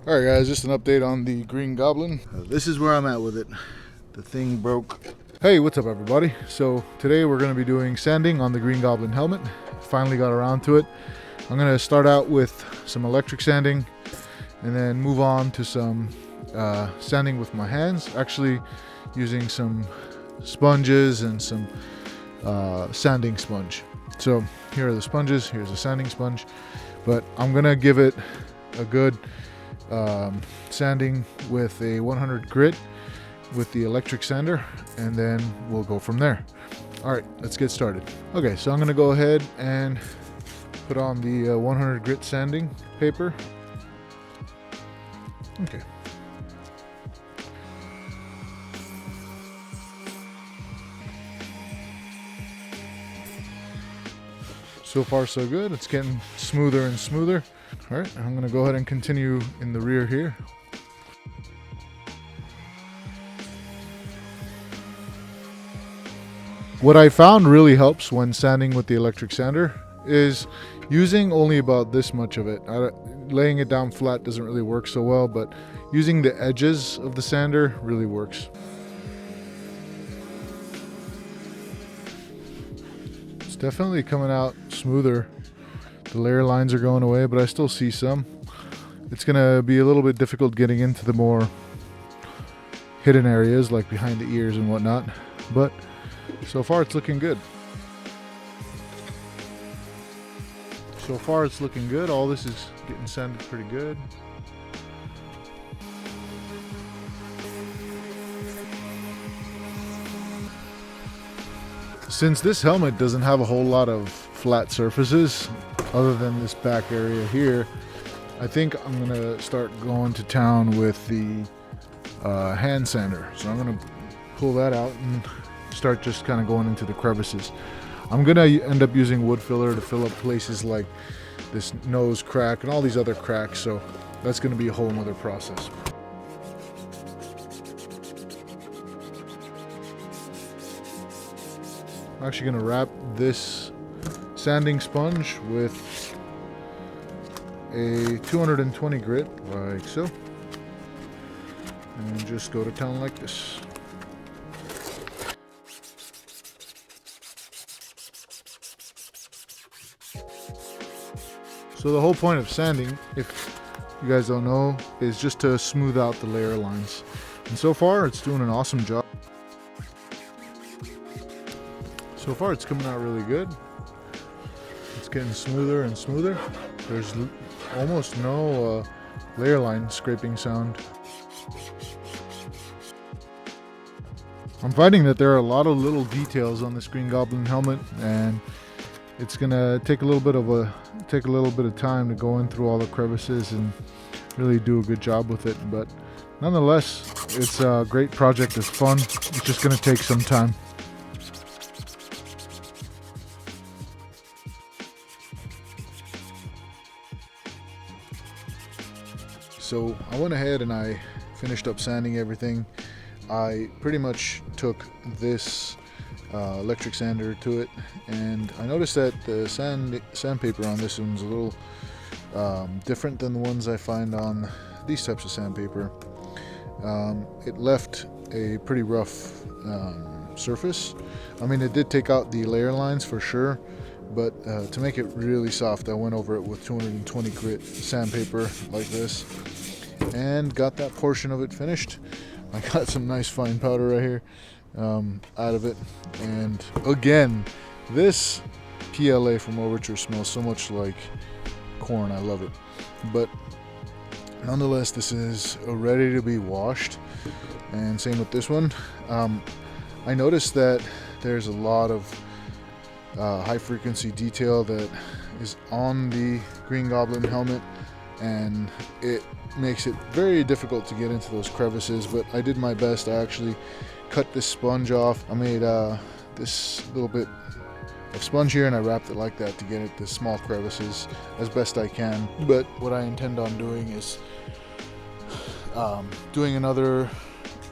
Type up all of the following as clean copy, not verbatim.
Alright guys, just an update on the Green Goblin. This is where I'm at with it. The thing broke. Hey, what's up everybody? So today we're going to be doing sanding on the Green Goblin helmet. Finally got around to it. I'm going to start out with some electric sanding and then move on to some sanding with my hands. Actually using some sponges and some sanding sponge. So here are the sponges, here's a sanding sponge. But I'm going to give it a good sanding with a 100 grit with the electric sander, and then we'll go from there. All right, let's get started. Okay, so I'm going to go ahead and put on the 100 grit sanding paper. Okay. So far so good. It's getting smoother and smoother. All right, I'm going to go ahead and continue in the rear here. What I found really helps when sanding with the electric sander is using only about this much of it. Laying it down flat doesn't really work so well, but using the edges of the sander really works. It's definitely coming out smoother. The layer lines are going away, but I still see some. It's going to be a little bit difficult getting into the more hidden areas like behind the ears and whatnot, but so far it's looking good. So far it's looking good. All this is getting sanded pretty good. Since this helmet doesn't have a whole lot of flat surfaces other than this back area here, I think I'm gonna start going to town with the hand sander. So I'm gonna pull that out and start just kind of going into the crevices. I'm gonna end up using wood filler to fill up places like this nose crack and all these other cracks, so that's gonna be a whole nother process. I'm actually gonna wrap this sanding sponge with a 220 grit, like so, and just go to town like this. So the whole point of sanding, if you guys don't know, is just to smooth out the layer lines. And so far it's doing an awesome job. So far it's coming out really good. It's getting smoother and smoother. There's almost no layer line scraping sound. I'm finding that there are a lot of little details on this Green Goblin helmet, and it's gonna take a little bit of time to go in through all the crevices and really do a good job with it. But nonetheless, it's a great project. It's fun. It's just gonna take some time. So I went ahead and I finished up sanding everything. I pretty much took this electric sander to it, and I noticed that the sandpaper on this one's a little different than the ones I find on these types of sandpaper. It left a pretty rough surface. I mean, it did take out the layer lines for sure, but to make it really soft, I went over it with 220 grit sandpaper like this and got that portion of it finished. I got some nice fine powder right here out of it, and again, this PLA from Overture smells so much like corn. I love it. But nonetheless, this is ready to be washed, and same with this one. I noticed that there's a lot of high frequency detail that is on the Green Goblin helmet, and it makes it very difficult to get into those crevices, but I did my best. I actually cut this sponge off. I made this little bit of sponge here, and I wrapped it like that to get at the small crevices as best I can. But what I intend on doing is doing another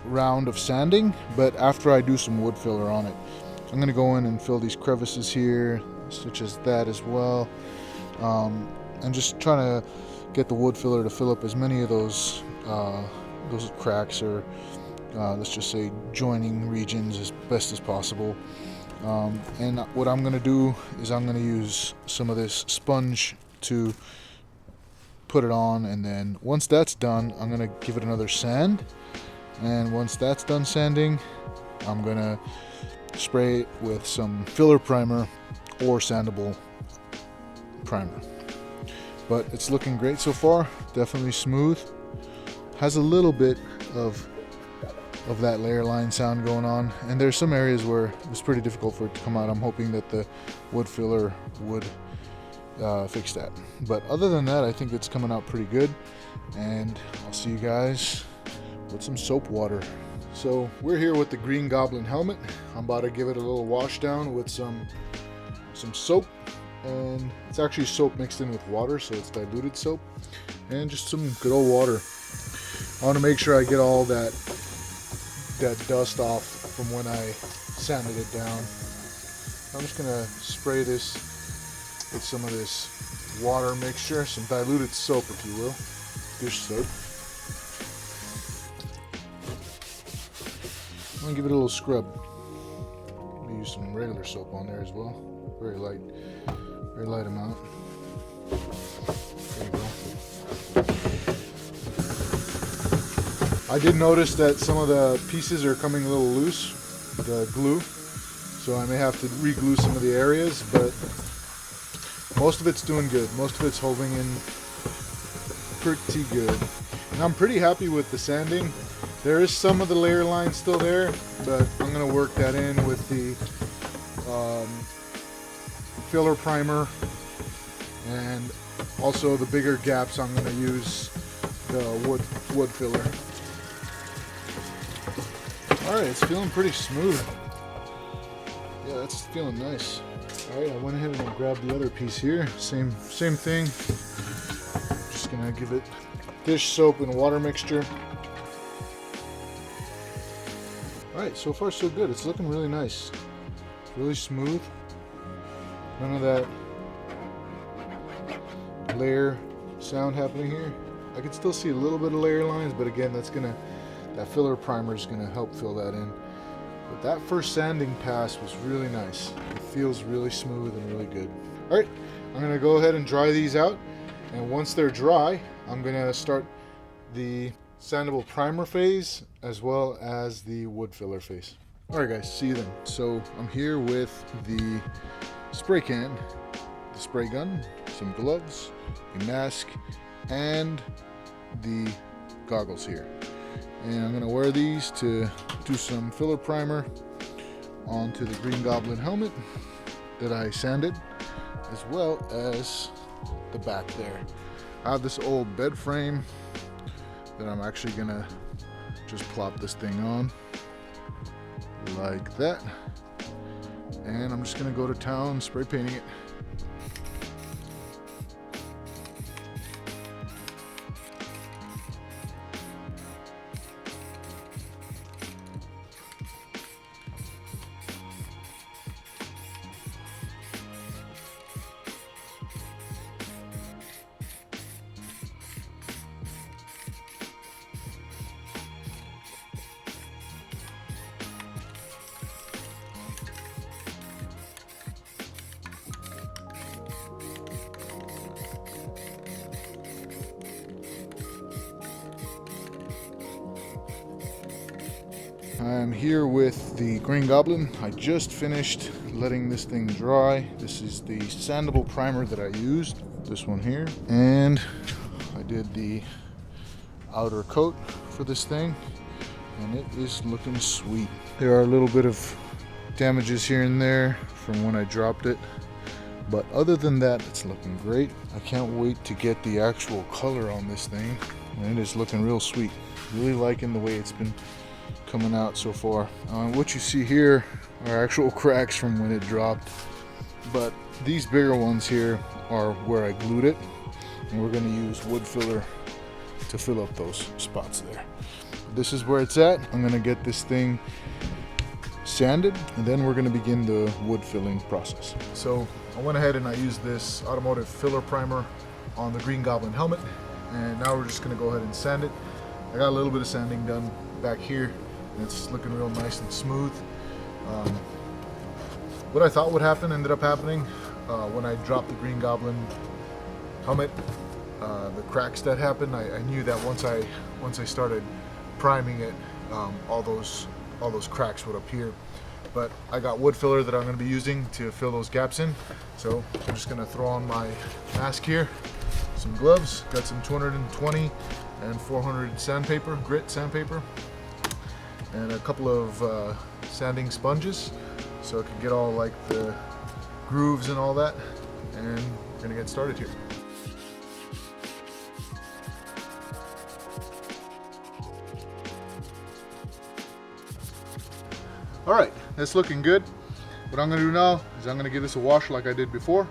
round of sanding, but after I do some wood filler on it. So I'm going to go in and fill these crevices here, such as that as well, and just trying to get the wood filler to fill up as many of those cracks, or let's just say joining regions, as best as possible. And what I'm going to do is I'm going to use some of this sponge to put it on, and then once that's done, I'm going to give it another sand. And once that's done sanding, I'm going to spray it with some filler primer or sandable primer. But it's looking great so far, definitely smooth. Has a little bit of that layer line sound going on, and there's some areas where it's pretty difficult for it to come out. I'm hoping that the wood filler would fix that. But other than that, I think it's coming out pretty good, and I'll see you guys with some soap water. So we're here with the Green Goblin helmet. I'm about to give it a little wash down with some soap, and it's actually soap mixed in with water, so it's diluted soap, and just some good old water. I want to make sure I get all that dust off from when I sanded it down. I'm just gonna spray this with some of this water mixture, some diluted soap, if you will, dish soap. I'm gonna give it a little scrub. Maybe use some regular soap on there as well. Very light amount. There you go. I did notice that some of the pieces are coming a little loose, the glue, so I may have to re-glue some of the areas, but most of it's doing good. Most of it's holding in pretty good. And I'm pretty happy with the sanding. There is some of the layer line still there, but I'm going to work that in with the filler primer, and also the bigger gaps I'm going to use the wood filler. Alright, it's feeling pretty smooth. Yeah, that's feeling nice. Alright, I went ahead and grabbed the other piece here. Same thing. Just gonna give it dish soap and water mixture. Alright, so far so good. It's looking really nice. Really smooth. None of that layer sound happening here. I can still see a little bit of layer lines, but again, that filler primer is going to help fill that in. But that first sanding pass was really nice. It feels really smooth and really good. Alright, I'm going to go ahead and dry these out. And once they're dry, I'm going to start the sandable primer phase as well as the wood filler phase. Alright guys, see you then. So I'm here with the spray can, the spray gun, some gloves, a mask, and the goggles here. And I'm going to wear these to do some filler primer onto the Green Goblin helmet that I sanded, as well as the back there. I have this old bed frame that I'm actually going to just plop this thing on like that. And I'm just going to go to town spray painting it. I'm here with the Green Goblin. I just finished letting this thing dry. This is the sandable primer that I used, this one here. And I did the outer coat for this thing, and it is looking sweet. There are a little bit of damages here and there from when I dropped it, but other than that, it's looking great. I can't wait to get the actual color on this thing, and it is looking real sweet. Really liking the way it's been coming out so far. What you see here are actual cracks from when it dropped, but these bigger ones here are where I glued it, and we're going to use wood filler to fill up those spots there. This is where it's at. I'm going to get this thing sanded, and then we're going to begin the wood filling process. So I went ahead and I used this automotive filler primer on the Green Goblin helmet, and now we're just gonna go ahead and sand it. I got a little bit of sanding done back here, and it's looking real nice and smooth. What I thought would happen ended up happening when I dropped the Green Goblin helmet. The cracks that happened, I knew that once I started priming it, all those cracks would appear. But I got wood filler that I'm going to be using to fill those gaps in. So I'm just going to throw on my mask here, some gloves, got some 220 and 400 sandpaper, grit sandpaper, and a couple of sanding sponges so I can get all like the grooves and all that, and we're going to get started here. Alright, that's looking good. What I'm going to do now is I'm going to give this a wash like I did before,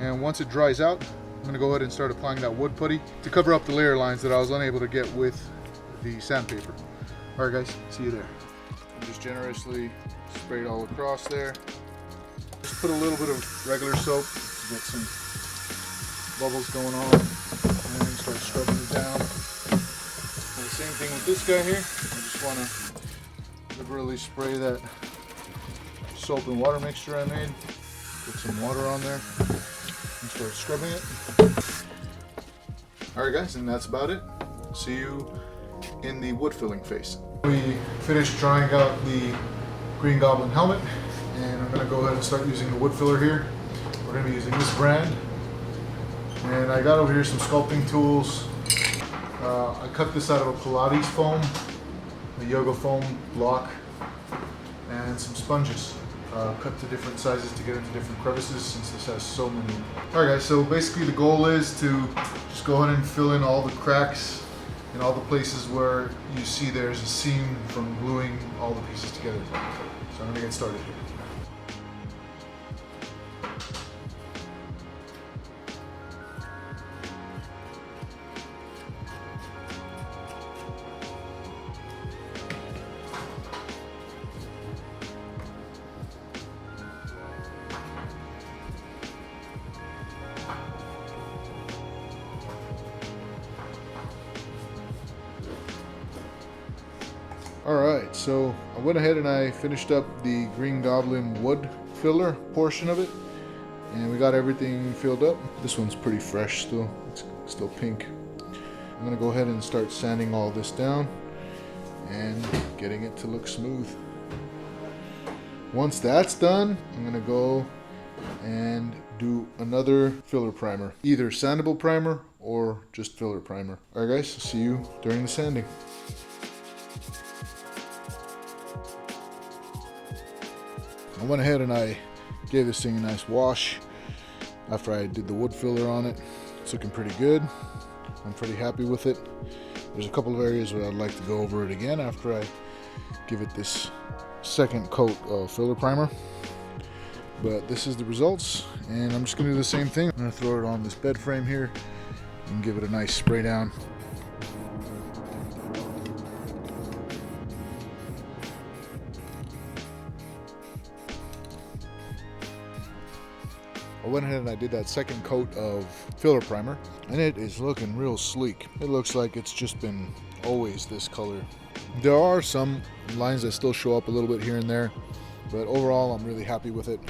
and once it dries out, I'm going to go ahead and start applying that wood putty to cover up the layer lines that I was unable to get with the sandpaper. Alright guys, see you there. I just generously sprayed all across there. Just put a little bit of regular soap to get some bubbles going on, and start scrubbing it down. And the same thing with this guy here. I just want to liberally spray that soap and water mixture I made. Put some water on there and start scrubbing it. Alright guys, and that's about it. See you in the wood filling phase. We finished drying out the Green Goblin helmet, and I'm going to go ahead and start using the wood filler here. We're going to be using this brand, and I got over here some sculpting tools. I cut this out of a Pilates foam, a yoga foam block, and some sponges cut to different sizes to get into different crevices, since this has so many. Alright guys, so basically the goal is to just go ahead and fill in all the cracks in all the places where you see there's a seam from gluing all the pieces together. So I'm going to get started here. Alright, so I went ahead and I finished up the Green Goblin wood filler portion of it, and we got everything filled up. This one's pretty fresh still, it's still pink. I'm going to go ahead and start sanding all this down and getting it to look smooth. Once that's done, I'm going to go and do another filler primer, either sandable primer or just filler primer. Alright guys, see you during the sanding. I went ahead and I gave this thing a nice wash after I did the wood filler on it. It's looking pretty good. I'm pretty happy with it. There's a couple of areas where I'd like to go over it again after I give it this second coat of filler primer. But this is the results, and I'm just going to do the same thing. I'm going to throw it on this bed frame here and give it a nice spray down. I went ahead and I did that second coat of filler primer, and it is looking real sleek. It looks like it's just been always this color. There are some lines that still show up a little bit here and there, but overall I'm really happy with it.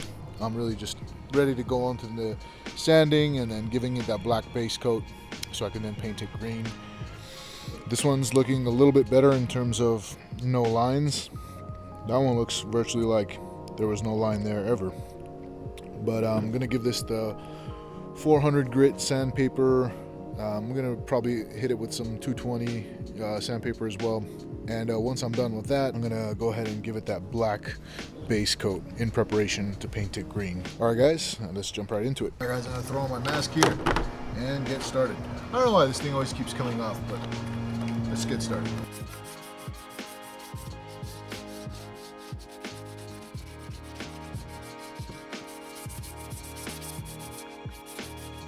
I'm really just ready to go on to the sanding and then giving it that black base coat so I can then paint it green. This one's looking a little bit better in terms of no lines. That one looks virtually like there was no line there ever. But I'm going to give this the 400 grit sandpaper. I'm going to probably hit it with some 220 sandpaper as well. And once I'm done with that, I'm going to go ahead and give it that black base coat in preparation to paint it green. Alright guys, let's jump right into it. Alright guys, I'm going to throw on my mask here and get started. I don't know why this thing always keeps coming off, but let's get started.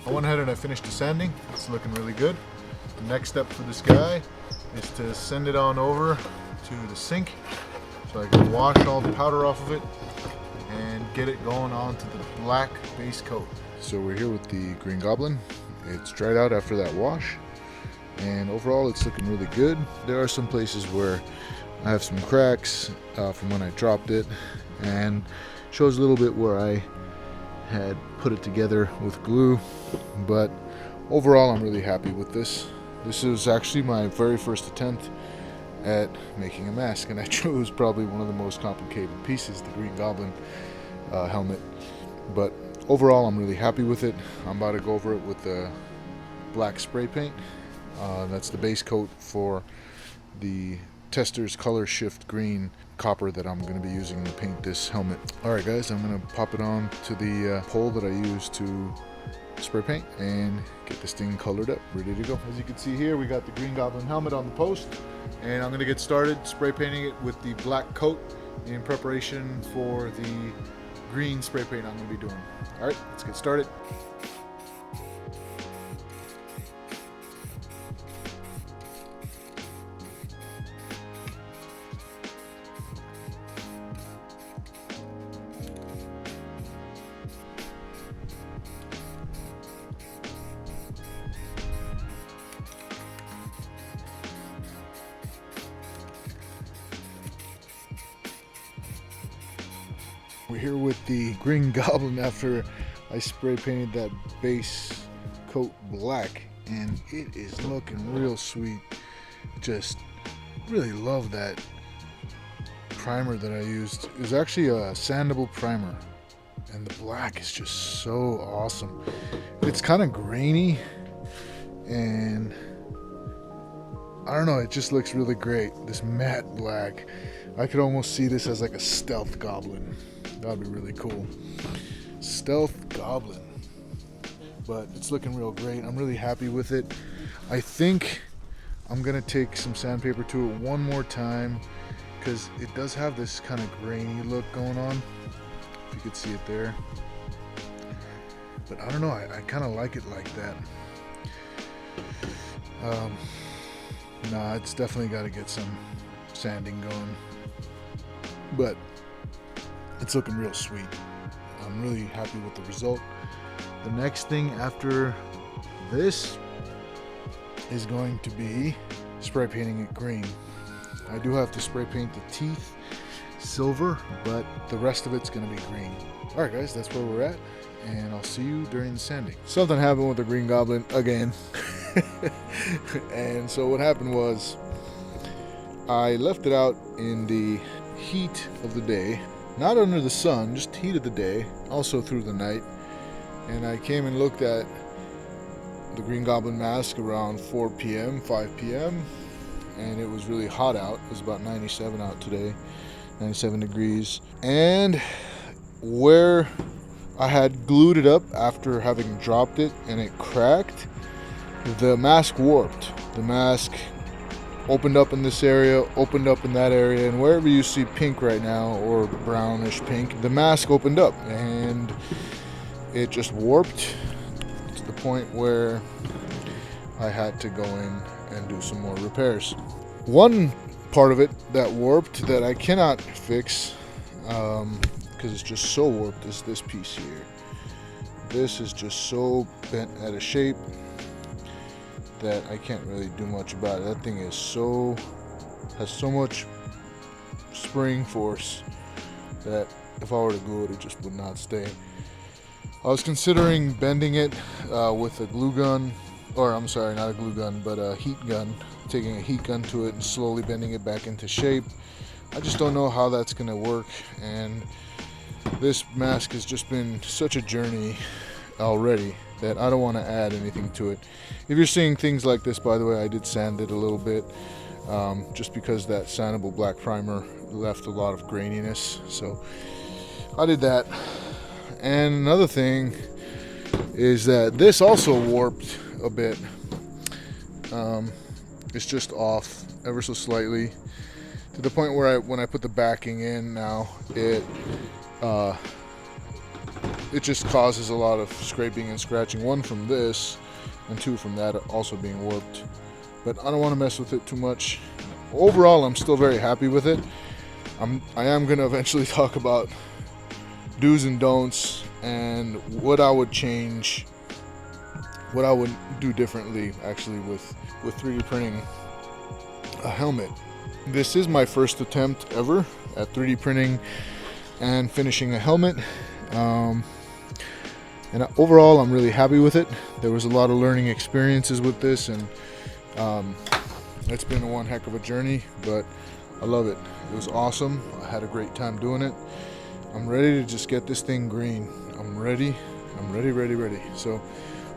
I went ahead and I finished the sanding. It's looking really good. The next step for this guy is to send it on over to the sink so I can wash all the powder off of it and get it going on to the black base coat. So we're here with the Green Goblin. It's dried out after that wash. and overall it's looking really good. There are some places where I have some cracks from when I dropped it, and shows a little bit where I had put it together with glue, but overall I'm really happy with this. This is actually my very first attempt at making a mask, and I chose probably one of the most complicated pieces, the Green Goblin helmet, but overall I'm really happy with it. I'm about to go over it with the black spray paint. That's the base coat for the Tester's Color Shift Green copper that I'm going to be using to paint this helmet. Alright guys, I'm going to pop it on to the pole that I use to spray paint and get this thing colored up, ready to go. As you can see here, we got the Green Goblin helmet on the post, and I'm going to get started spray painting it with the black coat in preparation for the green spray paint I'm going to be doing. Alright, let's get started. We're here with the Green Goblin after I spray painted that base coat black, and it is looking real sweet. Just really love that primer that I used. It was actually a sandable primer, and the black is just so awesome. It's kind of grainy, and I don't know, it just looks really great. This matte black, I could almost see this as like a stealth goblin. That'd be really cool. Stealth goblin. But it's looking real great. I'm really happy with it. I think I'm gonna take some sandpaper to it one more time, because it does have this kind of grainy look going on, if you could see it there. But I don't know, I kind of like it like that. Nah, it's definitely got to get some sanding going, but it's looking real sweet. I'm really happy with the result. The next thing after this is going to be spray painting it green. I do have to spray paint the teeth silver, but the rest of it's going to be green. Alright guys, that's where we're at, and I'll see you during the sanding. Something happened with the Green Goblin again. And so what happened was, I left it out in the heat of the day, not under the sun, just heat of the day, also through the night. And I came and looked at the Green Goblin mask around 4 p.m., 5 p.m., and it was really hot out. It was about 97 out today, 97 degrees. And where I had glued it up after having dropped it and it cracked, the mask warped. The mask opened up in this area, opened up in that area, and wherever you see pink right now, or brownish pink, the mask opened up and it just warped to the point where I had to go in and do some more repairs. One part of it that warped that I cannot fix, because it's just so warped, is this piece here. This is just so bent out of shape that I can't really do much about it. That thing is has so much spring force that if I were to glue it, it just would not stay. I was considering bending it with a glue gun, or I'm sorry, not a glue gun, but a heat gun, taking a heat gun to it and slowly bending it back into shape. I just don't know how that's gonna work, and this mask has just been such a journey already that I don't want to add anything to it. If you're seeing things like this, by the way, I did sand it a little bit, just because that sandable black primer left a lot of graininess, so I did that. And another thing is that this also warped a bit. It's just off ever so slightly, to the point where when I put the backing in now, it just causes a lot of scraping and scratching, one from this and two from that also being warped. But I don't want to mess with it too much. Overall, I'm still very happy with it. I am going to eventually talk about do's and don'ts and what I would change what I would do differently actually with 3D printing a helmet. This is my first attempt ever at 3D printing and finishing a helmet. And overall, I'm really happy with it. There was a lot of learning experiences with this, and it's been one heck of a journey, but I love it. It was awesome. I had a great time doing it. I'm ready to just get this thing green. I'm ready. So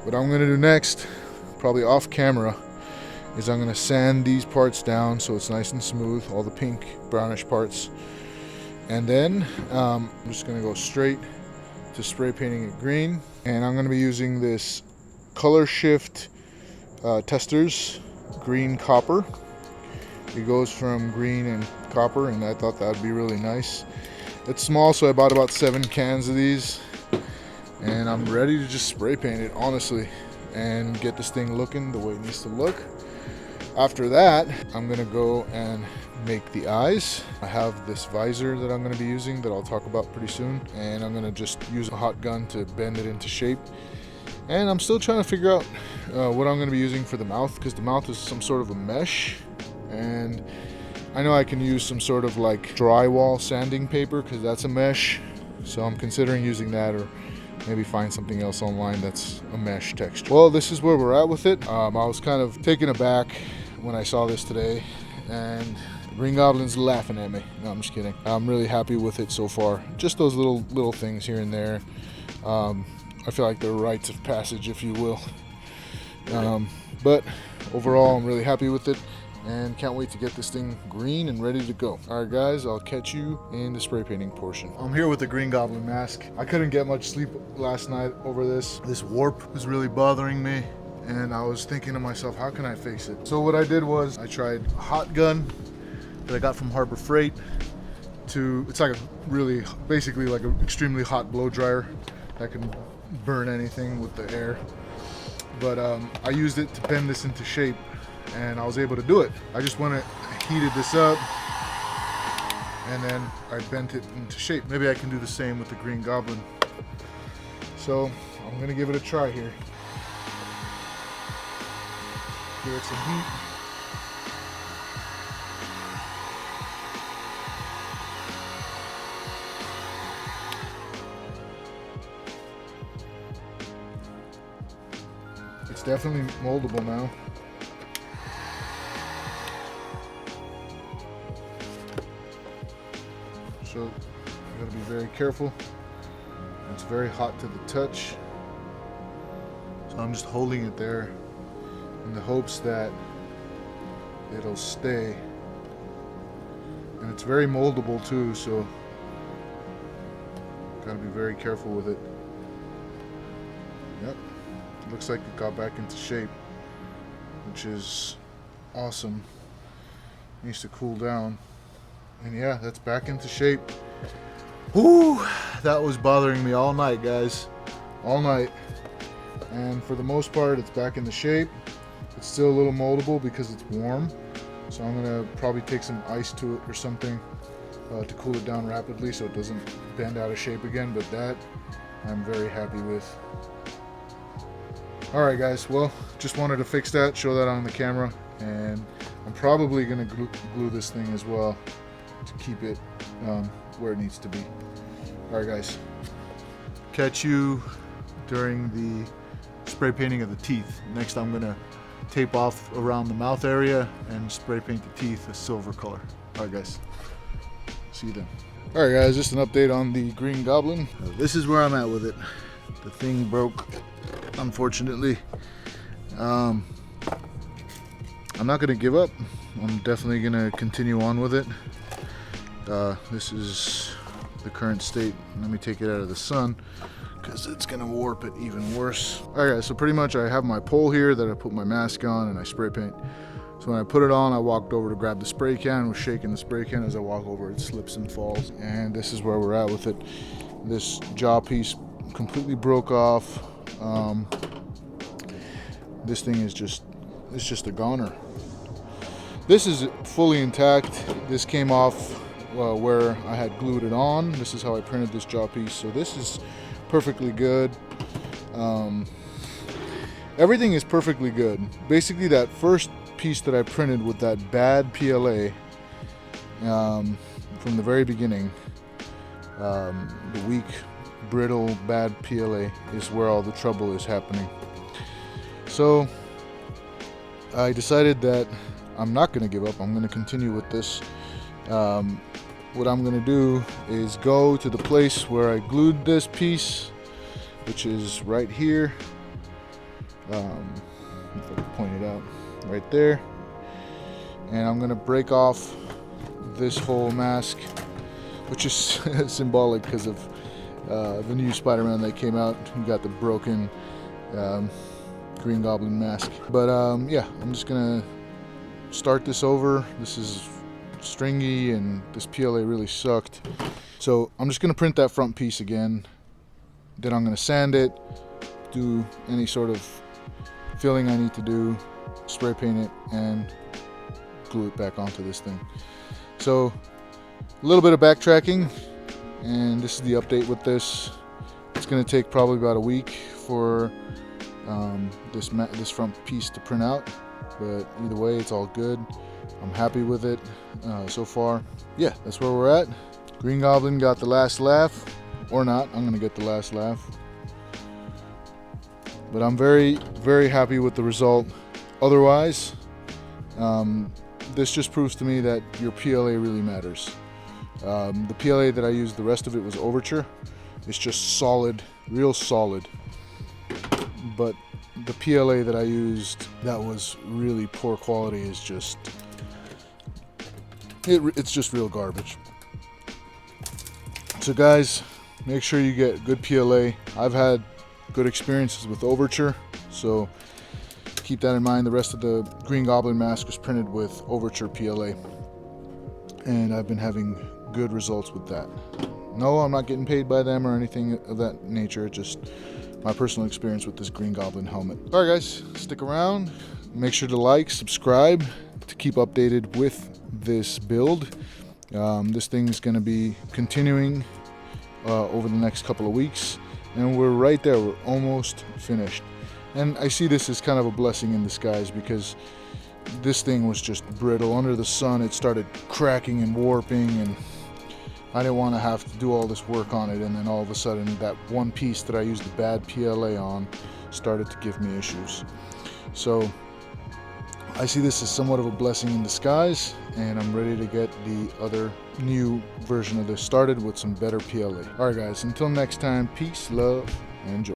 what I'm gonna do next, probably off camera, is I'm gonna sand these parts down so it's nice and smooth, all the pink brownish parts. And then I'm just gonna go straight to spray painting it green, and I'm going to be using this Color Shift Testers green copper. It goes from green and copper, and I thought that would be really nice. It's small, so I bought about 7 cans of these, and I'm ready to just spray paint it, honestly, and get this thing looking the way it needs to look. After that, I'm going to go and make the eyes. I have this visor that I'm going to be using that I'll talk about pretty soon, and I'm going to just use a hot gun to bend it into shape. And I'm still trying to figure out what I'm going to be using for the mouth, because the mouth is some sort of a mesh, and I know I can use some sort of like drywall sanding paper because that's a mesh, so I'm considering using that, or maybe find something else online that's a mesh texture. Well, this is where we're at with it. I was kind of taken aback when I saw this today, and Green Goblin's laughing at me. No, I'm just kidding. I'm really happy with it so far. Just those little things here and there. I feel like they're rites of passage, if you will. But overall, I'm really happy with it, and can't wait to get this thing green and ready to go. All right, guys, I'll catch you in the spray painting portion. I'm here with the Green Goblin mask. I couldn't get much sleep last night over this. This warp was really bothering me, and I was thinking to myself, how can I fix it? So what I did was I tried a hot gun that I got from Harbor Freight. It's like basically like an extremely hot blow dryer that can burn anything with the air. But I used it to bend this into shape, and I was able to do it. I just went and heated this up, and then I bent it into shape. Maybe I can do the same with the Green Goblin. So I'm gonna give it a try here. Give it some heat. It's definitely moldable now. So you gotta be very careful. It's very hot to the touch. So I'm just holding it there in the hopes that it'll stay. And it's very moldable too, so gotta be very careful with it. Yep, looks like it got back into shape, which is awesome. It needs to cool down. And yeah, that's back into shape. Whoo, that was bothering me all night, guys. All night. And for the most part, it's back into shape. It's still a little moldable because it's warm. So I'm gonna probably take some ice to it or something to cool it down rapidly so it doesn't bend out of shape again. But that I'm very happy with. All right, guys. Well, just wanted to fix that, show that on the camera, and I'm probably gonna glue this thing as well to keep it where it needs to be. All right, guys. Catch you during the spray painting of the teeth. Next, I'm gonna tape off around the mouth area and spray paint the teeth a silver color. All right, guys. See you then. All right, guys. Just an update on the Green Goblin. This is where I'm at with it. The thing broke, unfortunately. I'm not gonna give up. I'm definitely gonna continue on with it. This is the current state. Let me take it out of the sun because it's gonna warp it even worse. All right, guys, so pretty much I have my pole here that I put my mask on and I spray paint. So when I put it on, I walked over to grab the spray can, was shaking the spray can. As I walk over, it slips and falls. And this is where we're at with it. This jaw piece completely broke off. This thing is it's just a goner. This is fully intact. This came off where I had glued it on. This is how I printed this jaw piece. So this is perfectly good. everything is perfectly good. Basically, that first piece that I printed with that bad PLA from the very beginning, the weak, brittle, bad PLA is where all the trouble is happening. So I decided that I'm not going to give up. I'm going to continue with this. What I'm going to do is go to the place where I glued this piece, which is right here. If I can point it out, right there. And I'm going to break off this whole mask, which is symbolic because of the new Spider-Man that came out. You got the broken Green Goblin mask. But yeah, I'm just going to start this over. This is stringy and this PLA really sucked. So I'm just going to print that front piece again. Then I'm going to sand it, do any sort of filling I need to do, spray paint it, and glue it back onto this thing. So a little bit of backtracking, and this is the update with this. It's going to take probably about a week for this front piece to print out, but either way, it's all good. I'm happy with it so far. Yeah, that's where we're at. Green Goblin got the last laugh, or not. I'm gonna get the last laugh, but I'm very, very happy with the result. Otherwise, this just proves to me that your PLA really matters. The PLA that I used, the rest of it was Overture. It's just solid, real solid. But the PLA that I used that was really poor quality is just, it's just real garbage. So guys, make sure you get good PLA. I've had good experiences with Overture, so keep that in mind. The rest of the Green Goblin mask was printed with Overture PLA, and I've been having good results with that. No, I'm not getting paid by them or anything of that nature, just my personal experience with this Green Goblin helmet. Alright guys, stick around. Make sure to like, subscribe to keep updated with this build. This thing's going to be continuing over the next couple of weeks, and we're right there. We're almost finished. And I see this as kind of a blessing in disguise, because this thing was just brittle. Under the sun, it started cracking and warping, and I didn't want to have to do all this work on it, and then all of a sudden that one piece that I used the bad PLA on started to give me issues. So I see this as somewhat of a blessing in disguise, and I'm ready to get the other new version of this started with some better PLA. Alright guys, until next time, peace, love, and joy.